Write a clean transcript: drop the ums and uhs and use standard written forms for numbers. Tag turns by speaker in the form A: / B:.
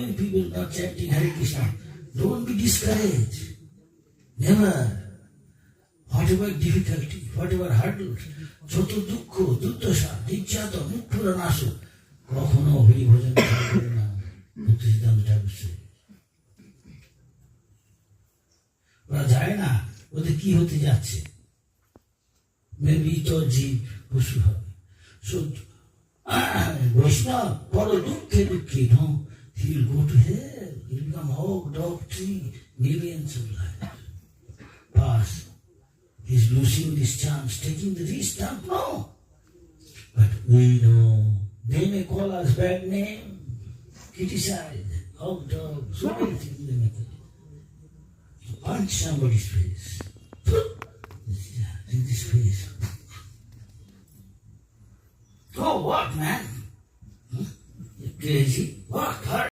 A: many people not chanting Hare Krishna. Don't be discouraged. Never. Whatever difficulty, whatever hurdles, যত দুঃখ, দুর্দশা, নির্যাত, মুখ পুরাণ আসুক, কখনো হরি ভজন করবে না। ভক্তি সিদ্ধান্ত ঠাকুর শ্রী। ওরা যায় না, ওদের কি হতে যাচ্ছে? মেবি তোর জীব পশু হবে। বৈষ্ণব বড় দুঃখে দুঃখী, no, he will go to hell, he will become oak, dog, tree, millions of lives pass. He's losing this chance, taking the risk, don't know. But we know. They may call us bad name, criticize, oak, dog, so many things they may call. Punch somebody's face. In this face. Oh, what, man? You're crazy. What?